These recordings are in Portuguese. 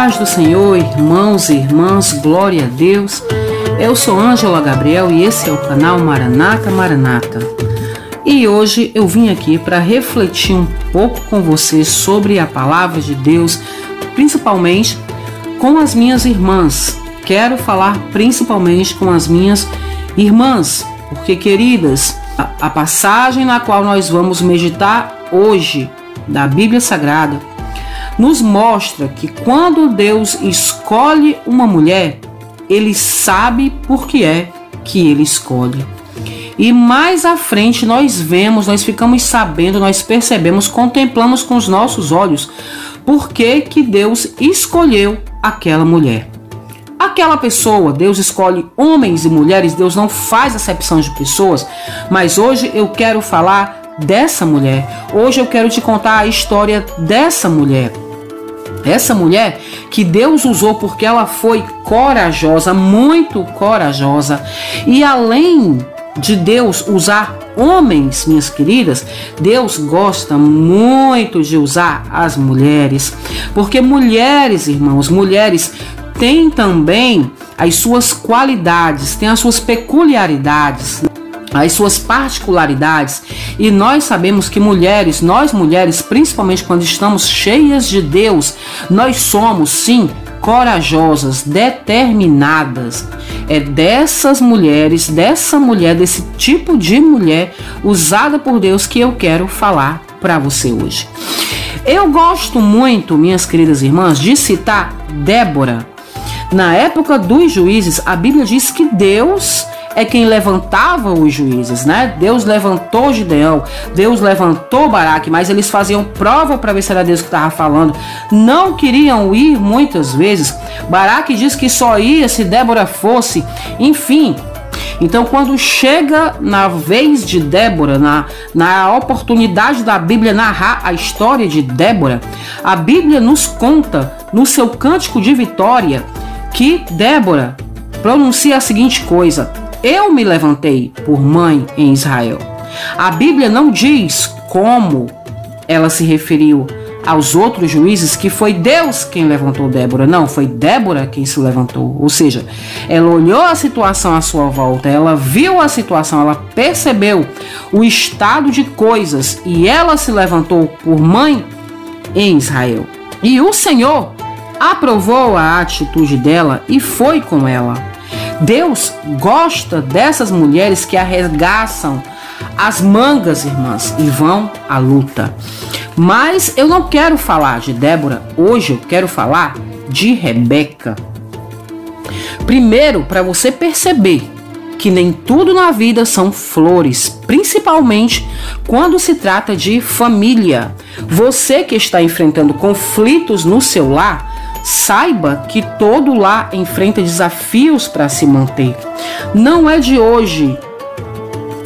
paz do Senhor, irmãos e irmãs, glória a Deus. Eu sou Ângela Gabriel e esse é o canal Maranata Maranata. E hoje eu vim aqui para refletir um pouco com você sobre a palavra de Deus, principalmente com as minhas irmãs. Quero falar principalmente com as minhas irmãs, porque, queridas, a passagem na qual nós vamos meditar hoje da Bíblia Sagrada nos mostra que quando Deus escolhe uma mulher, Ele sabe por que é que Ele escolhe. E mais à frente nós vemos, nós ficamos sabendo, nós percebemos, contemplamos com os nossos olhos por que Deus escolheu aquela mulher. Aquela pessoa, Deus escolhe homens e mulheres, Deus não faz acepção de pessoas, mas hoje eu quero falar dessa mulher. Hoje eu quero te contar a história dessa mulher. Essa mulher que Deus usou porque ela foi corajosa, muito corajosa. E além de Deus usar homens, minhas queridas, Deus gosta muito de usar as mulheres. Porque mulheres, irmãos, mulheres têm também as suas qualidades, têm as suas peculiaridades, as suas particularidades, e nós sabemos que nós mulheres, principalmente quando estamos cheias de Deus, nós somos sim corajosas, determinadas. É dessas mulheres, desse tipo de mulher usada por Deus que eu quero falar para você hoje. Eu gosto muito, minhas queridas irmãs, de citar Débora. Na época dos juízes, a Bíblia diz que Deus é quem levantava os juízes, né? Deus levantou Gideão, Deus levantou Baraque, mas eles faziam prova para ver se era Deus que estava falando. Não queriam ir muitas vezes. Baraque diz que só ia se Débora fosse. Enfim, então quando chega na vez de Débora, na oportunidade da Bíblia narrar a história de Débora, a Bíblia nos conta no seu cântico de vitória que Débora pronuncia a seguinte coisa: eu me levantei por mãe em Israel. A Bíblia não diz como ela se referiu aos outros juízes, que foi Deus quem levantou Débora. Não, foi Débora quem se levantou. Ou seja, ela olhou a situação à sua volta, ela viu a situação, ela percebeu o estado de coisas e ela se levantou por mãe em Israel. E o Senhor aprovou a atitude dela e foi com ela. Deus gosta dessas mulheres que arregaçam as mangas, irmãs, e vão à luta. Mas eu não quero falar de Débora, hoje eu quero falar de Rebeca. Primeiro, para você perceber que nem tudo na vida são flores, principalmente quando se trata de família. Você que está enfrentando conflitos no seu lar, saiba que todo lar enfrenta desafios para se manter. Não é de hoje.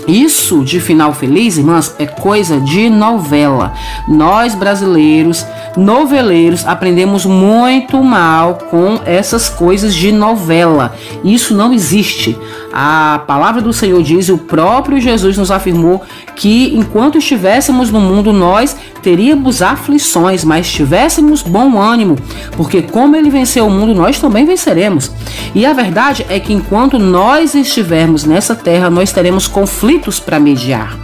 Isso de final feliz, irmãs, é coisa de novela. Nós brasileiros, noveleiros, aprendemos muito mal com essas coisas de novela. Isso não existe. A palavra do Senhor diz, e o próprio Jesus nos afirmou, que enquanto estivéssemos no mundo, nós teríamos aflições, mas tivéssemos bom ânimo, porque como Ele venceu o mundo, nós também venceremos. E a verdade é que enquanto nós estivermos nessa terra, nós teremos conflitos para mediar.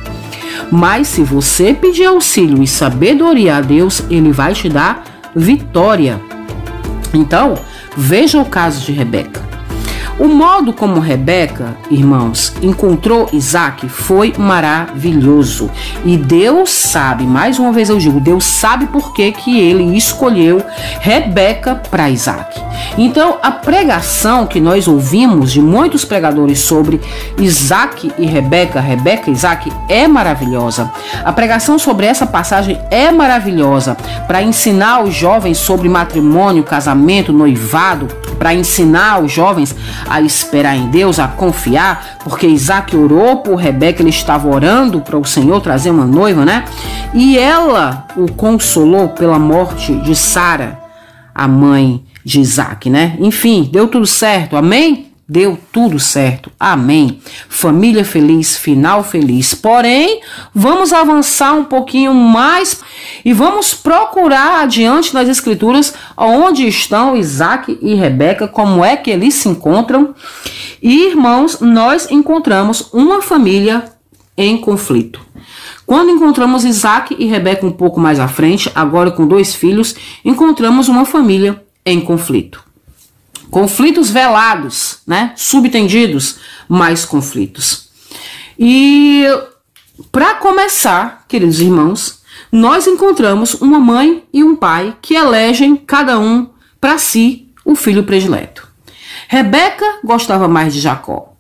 Mas se você pedir auxílio e sabedoria a Deus, Ele vai te dar vitória. Então, veja o caso de Rebeca. O modo como Rebeca, irmãos, encontrou Isaac foi maravilhoso. E Deus sabe, mais uma vez eu digo, Deus sabe por que Ele escolheu Rebeca para Isaac. Então, a pregação que nós ouvimos de muitos pregadores sobre Isaac e Rebeca, Rebeca e Isaac, é maravilhosa. A pregação sobre essa passagem é maravilhosa para ensinar os jovens sobre matrimônio, casamento, noivado, para ensinar os jovens a esperar em Deus, a confiar, porque Isaac orou por Rebeca, ele estava orando para o Senhor trazer uma noiva, né? E ela o consolou pela morte de Sara, a mãe de Isaac, né? Enfim, deu tudo certo, amém? deu tudo certo. Amém. Família feliz, final feliz. Porém, vamos avançar um pouquinho mais e vamos procurar adiante nas escrituras onde estão Isaac e Rebeca, como é que eles se encontram. E, irmãos, nós encontramos uma família em conflito. Quando encontramos Isaac e Rebeca um pouco mais à frente, agora com 2 filhos, encontramos uma família em conflito. Conflitos velados, né? Subtendidos, mas conflitos. E para começar, queridos irmãos, nós encontramos uma mãe e um pai que elegem cada um para si o filho predileto. Rebeca gostava mais de Jacó.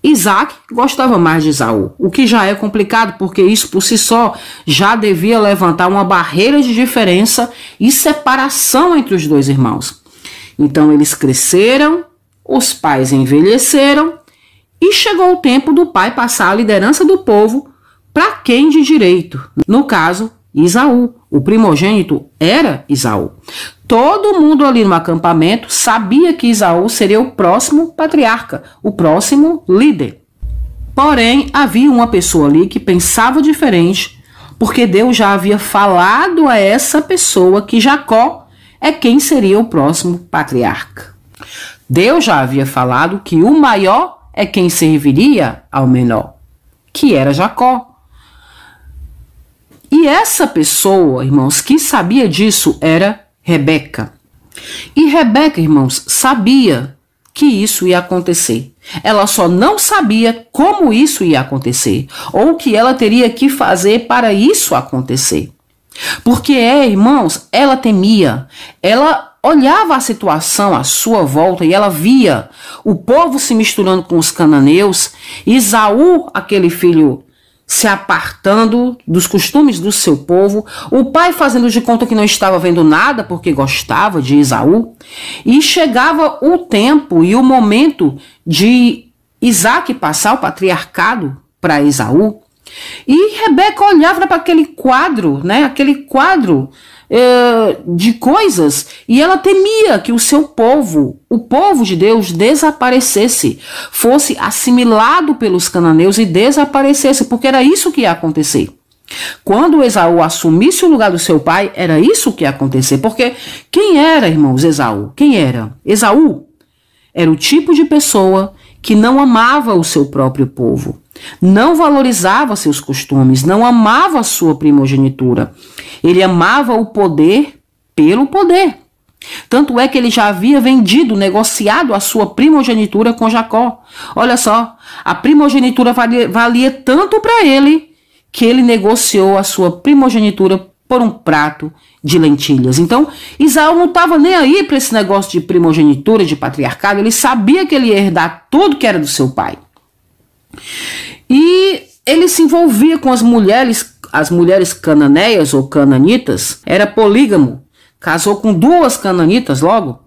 Isaac gostava mais de Esaú, o que já é complicado porque isso por si só já devia levantar uma barreira de diferença e separação entre os 2 irmãos. Então eles cresceram, os pais envelheceram e chegou o tempo do pai passar a liderança do povo para quem de direito? No caso, Esaú. O primogênito era Esaú. Todo mundo ali no acampamento sabia que Esaú seria o próximo patriarca, o próximo líder. Porém, havia uma pessoa ali que pensava diferente, porque Deus já havia falado a essa pessoa que Jacó é quem seria o próximo patriarca. Deus já havia falado que o maior é quem serviria ao menor, que era Jacó. E essa pessoa, irmãos, que sabia disso era Rebeca. E Rebeca, irmãos, sabia que isso ia acontecer. Ela só não sabia como isso ia acontecer, ou o que ela teria que fazer para isso acontecer. Porque, irmãos, ela temia, ela olhava a situação à sua volta e ela via o povo se misturando com os cananeus, Esaú, aquele filho, se apartando dos costumes do seu povo, o pai fazendo de conta que não estava vendo nada porque gostava de Esaú, e chegava o tempo e o momento de Isaac passar o patriarcado para Esaú. E Rebeca olhava para aquele quadro, né? Aquele quadro de coisas, e ela temia que o seu povo, o povo de Deus, desaparecesse, fosse assimilado pelos cananeus e desaparecesse, porque era isso que ia acontecer. Quando Esaú assumisse o lugar do seu pai, era isso que ia acontecer. Porque quem era, irmãos, Esaú? Quem era? Esaú era o tipo de pessoa que não amava o seu próprio povo, não valorizava seus costumes, não amava a sua primogenitura. Ele amava o poder pelo poder. Tanto é que ele já havia vendido, negociado a sua primogenitura com Jacó. Olha só, a primogenitura valia tanto para ele que ele negociou a sua primogenitura por um prato de lentilhas. Então, Esaú não estava nem aí para esse negócio de primogenitura, de patriarcado. Ele sabia que ele ia herdar tudo que era do seu pai. E ele se envolvia com as mulheres cananeias ou cananitas. Era polígamo. Casou com 2 cananitas logo.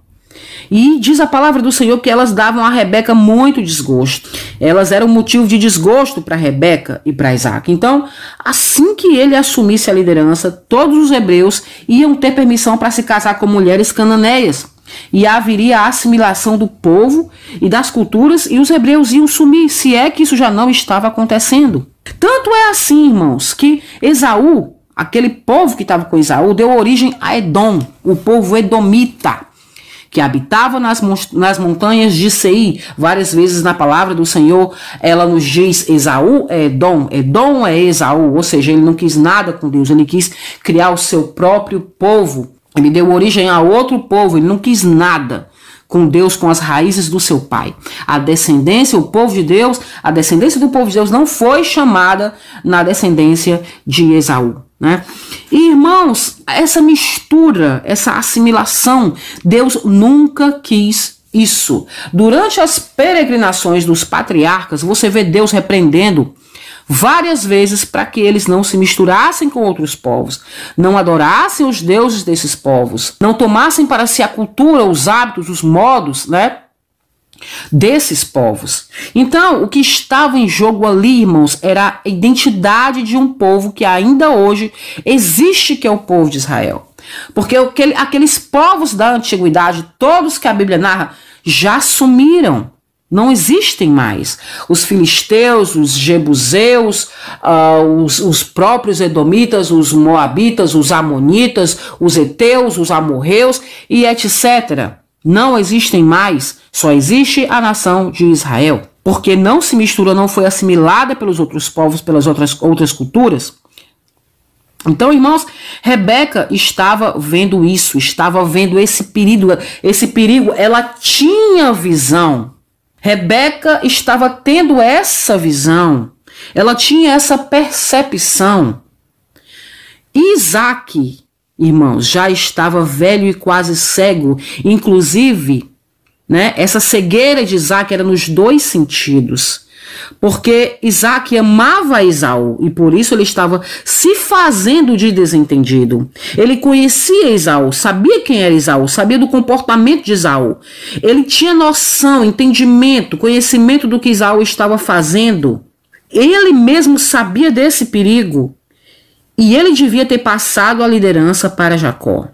E diz a palavra do Senhor que elas davam a Rebeca muito desgosto. Elas eram motivo de desgosto para Rebeca e para Isaac. Então, assim que ele assumisse a liderança, todos os hebreus iam ter permissão para se casar com mulheres cananeias. E haveria a assimilação do povo e das culturas, e os hebreus iam sumir, se é que isso já não estava acontecendo. Tanto é assim, irmãos, que Esaú, aquele povo que estava com Esaú, deu origem a Edom, o povo edomita, que habitava nas montanhas de Seir. Várias vezes na palavra do Senhor, ela nos diz Esaú é Edom, Edom é Esaú, ou seja, ele não quis nada com Deus, ele quis criar o seu próprio povo, ele deu origem a outro povo, ele não quis nada com Deus, com as raízes do seu pai. A descendência, o povo de Deus, a descendência do povo de Deus não foi chamada na descendência de Esaú, né? E, irmãos, essa mistura, essa assimilação, Deus nunca quis isso. Durante as peregrinações dos patriarcas, você vê Deus repreendendo várias vezes para que eles não se misturassem com outros povos, não adorassem os deuses desses povos, não tomassem para si a cultura, os hábitos, os modos, né, desses povos. Então, o que estava em jogo ali, irmãos, era a identidade de um povo que ainda hoje existe, que é o povo de Israel. Porque aqueles povos da antiguidade, todos que a Bíblia narra, já sumiram. Não existem mais. Os filisteus, os jebuseus, os próprios edomitas, os moabitas, os amonitas, os heteus, os amorreus e etc. Não existem mais. Só existe a nação de Israel. Porque não se misturou, não foi assimilada pelos outros povos, pelas outras culturas. Então, irmãos, Rebeca estava vendo isso, estava vendo esse perigo. Ela tinha visão. Rebeca estava tendo essa visão, ela tinha essa percepção. Isaac, irmãos, já estava velho e quase cego, inclusive, né, essa cegueira de Isaac era nos dois sentidos, porque Isaac amava Esaú e por isso ele estava se fazendo de desentendido. Ele conhecia Esaú, sabia quem era Esaú, sabia do comportamento de Esaú. Ele tinha noção, entendimento, conhecimento do que Esaú estava fazendo. Ele mesmo sabia desse perigo e ele devia ter passado a liderança para Jacó.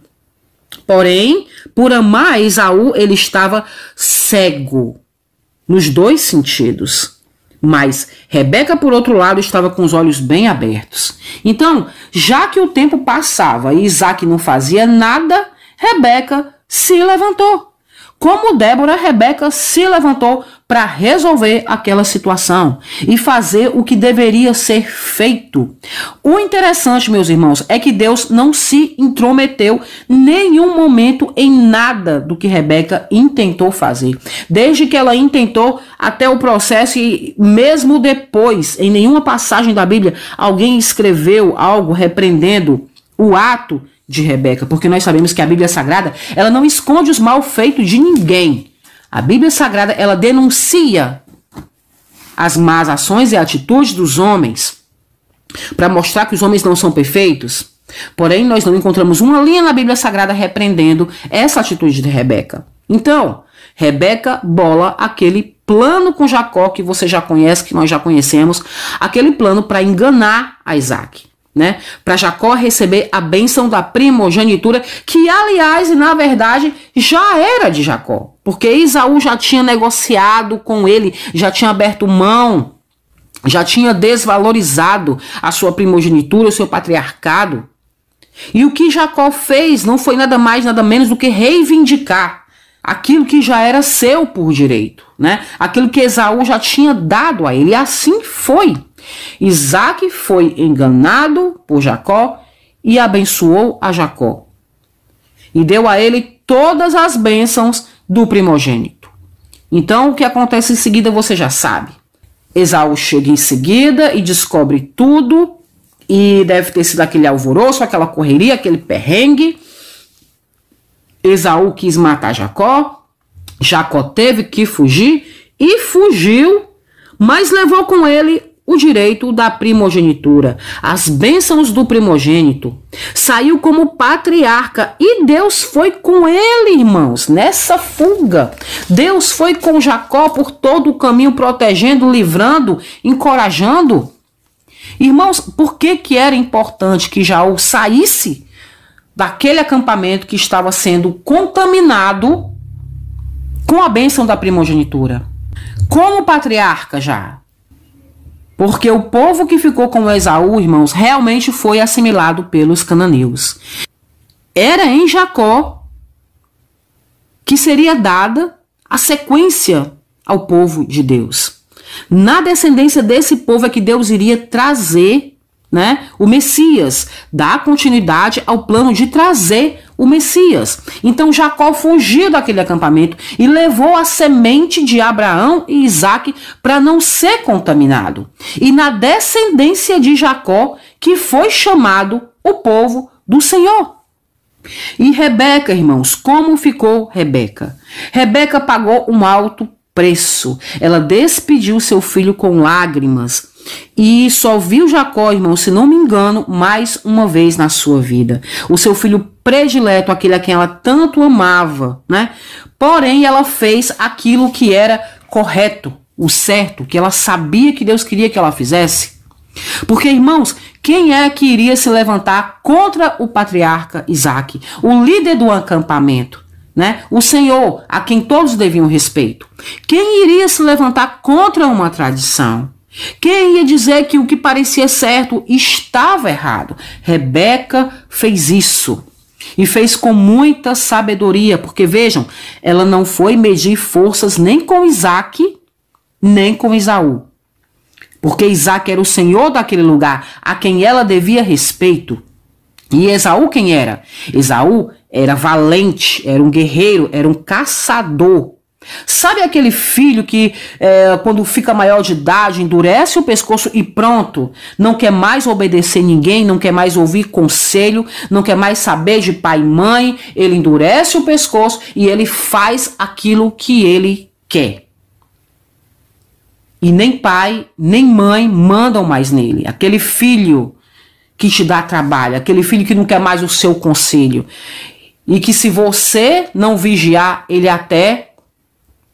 Porém, por amar Esaú, ele estava cego nos dois sentidos. Mas Rebeca, por outro lado, estava com os olhos bem abertos. Então, já que o tempo passava e Isaac não fazia nada, Rebeca se levantou. Como Débora, Rebeca se levantou para resolver aquela situação e fazer o que deveria ser feito. O interessante, meus irmãos, é que Deus não se intrometeu em nenhum momento em nada do que Rebeca intentou fazer. Desde que ela intentou até o processo e mesmo depois, em nenhuma passagem da Bíblia, alguém escreveu algo repreendendo o ato de Rebeca, porque nós sabemos que a Bíblia Sagrada, ela não esconde os malfeitos de ninguém. A Bíblia Sagrada, ela denuncia as más ações e atitudes dos homens, para mostrar que os homens não são perfeitos. Porém, nós não encontramos uma linha na Bíblia Sagrada repreendendo essa atitude de Rebeca. Então, Rebeca bola aquele plano com Jacó, que você já conhece, que nós já conhecemos, aquele plano para enganar a Isaac. Né, para Jacó receber a bênção da primogenitura, que aliás e na verdade já era de Jacó, porque Esaú já tinha negociado com ele, já tinha aberto mão, já tinha desvalorizado a sua primogenitura, o seu patriarcado. E o que Jacó fez não foi nada mais, nada menos do que reivindicar aquilo que já era seu por direito, né? Aquilo que Esaú já tinha dado a ele, e assim foi. Isaac foi enganado por Jacó e abençoou a Jacó. E deu a ele todas as bênçãos do primogênito. Então, o que acontece em seguida você já sabe. Esaú chega em seguida e descobre tudo. E deve ter sido aquele alvoroço, aquela correria, aquele perrengue. Esaú quis matar Jacó. Jacó teve que fugir e fugiu, mas levou com ele o direito da primogenitura, as bênçãos do primogênito. Saiu como patriarca e Deus foi com ele, irmãos, nessa fuga. Deus foi com Jacó por todo o caminho, protegendo, livrando, encorajando. Irmãos, por que era importante que Jaú saísse daquele acampamento que estava sendo contaminado com a bênção da primogenitura? Como patriarca já. Porque o povo que ficou com Esaú, irmãos, realmente foi assimilado pelos cananeus. Era em Jacó que seria dada a sequência ao povo de Deus. Na descendência desse povo é que Deus iria trazer, né, o Messias, dar continuidade ao plano de trazer o Messias. Então Jacó fugiu daquele acampamento e levou a semente de Abraão e Isaac para não ser contaminado. E na descendência de Jacó que foi chamado o povo do Senhor. E Rebeca, irmãos, como ficou Rebeca? Rebeca pagou um alto preço. Ela despediu seu filho com lágrimas. E só viu Jacó, irmão, se não me engano, mais uma vez na sua vida. O seu filho predileto, aquele a quem ela tanto amava, né? Porém, ela fez aquilo que era correto, o certo, que ela sabia que Deus queria que ela fizesse. Porque, irmãos, quem é que iria se levantar contra o patriarca Isaac, o líder do acampamento? né? O Senhor, a quem todos deviam respeito. Quem iria se levantar contra uma tradição? Quem ia dizer que o que parecia certo estava errado? Rebeca fez isso. E fez com muita sabedoria, porque vejam, ela não foi medir forças nem com Isaac, nem com Esaú. Porque Isaac era o senhor daquele lugar, a quem ela devia respeito. E Esaú quem era? Esaú era valente, era um guerreiro, era um caçador. Sabe aquele filho que quando fica maior de idade endurece o pescoço e pronto, não quer mais obedecer ninguém, não quer mais ouvir conselho, não quer mais saber de pai e mãe, ele endurece o pescoço e ele faz aquilo que ele quer. E nem pai, nem mãe mandam mais nele. Aquele filho que te dá trabalho, aquele filho que não quer mais o seu conselho. E que se você não vigiar, ele até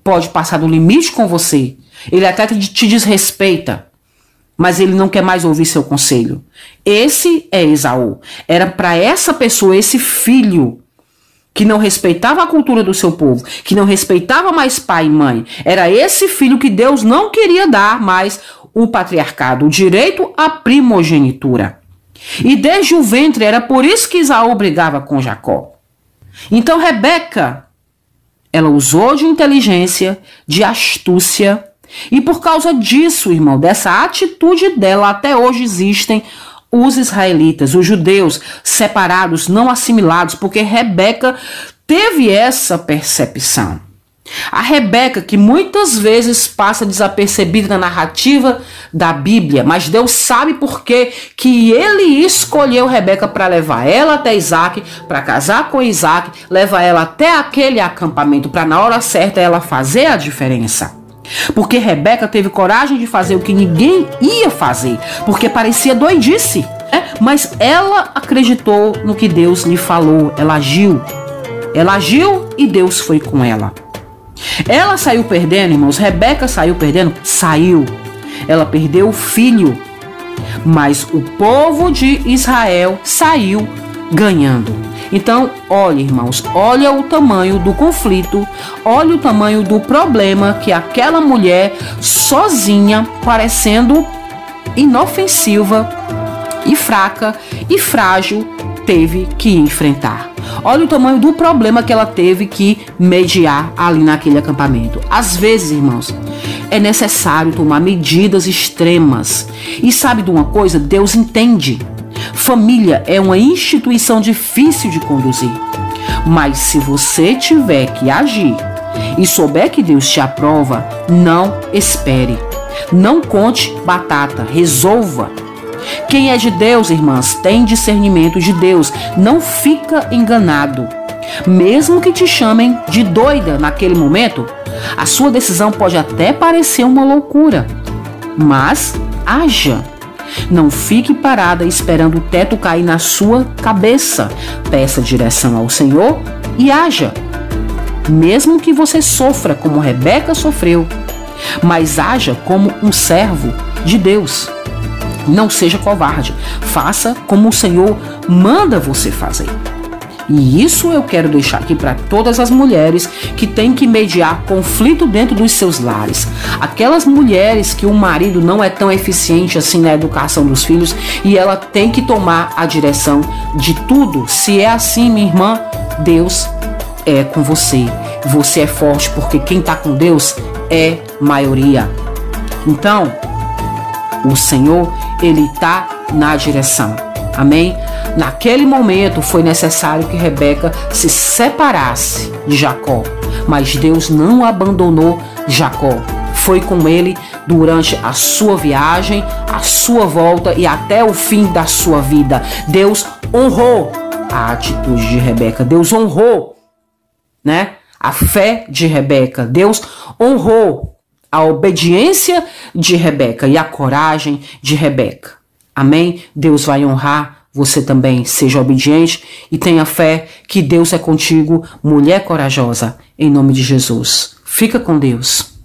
pode passar do limite com você. Ele até te desrespeita. Mas ele não quer mais ouvir seu conselho. Esse é Esaú. Era para essa pessoa, esse filho, que não respeitava a cultura do seu povo, que não respeitava mais pai e mãe. Era esse filho que Deus não queria dar mais o patriarcado, o direito à primogenitura. E desde o ventre era por isso que Esaú brigava com Jacó. Então Rebeca, ela usou de inteligência, de astúcia, e por causa disso, irmão, dessa atitude dela, até hoje existem os israelitas, os judeus separados, não assimilados, porque Rebeca teve essa percepção. A Rebeca, que muitas vezes passa desapercebida na narrativa da Bíblia, mas Deus sabe por que ele escolheu Rebeca para levar ela até Isaac, para casar com Isaac, levar ela até aquele acampamento, para na hora certa ela fazer a diferença. Porque Rebeca teve coragem de fazer o que ninguém ia fazer, porque parecia doidice, né? Mas ela acreditou no que Deus lhe falou, ela agiu e Deus foi com ela. Ela saiu perdendo, irmãos, Rebeca saiu perdendo? Saiu. Ela perdeu o filho, mas o povo de Israel saiu ganhando. Então, olha, irmãos, olha o tamanho do conflito, olha o tamanho do problema que aquela mulher sozinha, parecendo inofensiva e fraca e frágil, teve que enfrentar. Olha o tamanho do problema que ela teve que mediar ali naquele acampamento. Às vezes, irmãos, é necessário tomar medidas extremas. E sabe de uma coisa? Deus entende. Família é uma instituição difícil de conduzir. Mas se você tiver que agir e souber que Deus te aprova, não espere. Não conte batata, resolva. Quem é de Deus, irmãs, tem discernimento de Deus. Não fica enganado. Mesmo que te chamem de doida naquele momento, a sua decisão pode até parecer uma loucura. Mas haja. Não fique parada esperando o teto cair na sua cabeça. Peça direção ao Senhor e haja. Mesmo que você sofra como Rebeca sofreu, mas haja como um servo de Deus. Não seja covarde. Faça como o Senhor manda você fazer. E isso eu quero deixar aqui para todas as mulheres que têm que mediar conflito dentro dos seus lares. Aquelas mulheres que o marido não é tão eficiente assim na educação dos filhos e ela tem que tomar a direção de tudo. Se é assim, minha irmã, Deus é com você. Você é forte porque quem está com Deus é maioria. Então, o Senhor, Ele está na direção. Amém? Naquele momento foi necessário que Rebeca se separasse de Jacó, mas Deus não abandonou Jacó. Foi com ele durante a sua viagem, a sua volta e até o fim da sua vida. Deus honrou a atitude de Rebeca. Deus honrou, né, a fé de Rebeca. Deus honrou a obediência de Rebeca e a coragem de Rebeca. Amém? Deus vai honrar você também. Seja obediente e tenha fé que Deus é contigo, mulher corajosa, em nome de Jesus. Fica com Deus.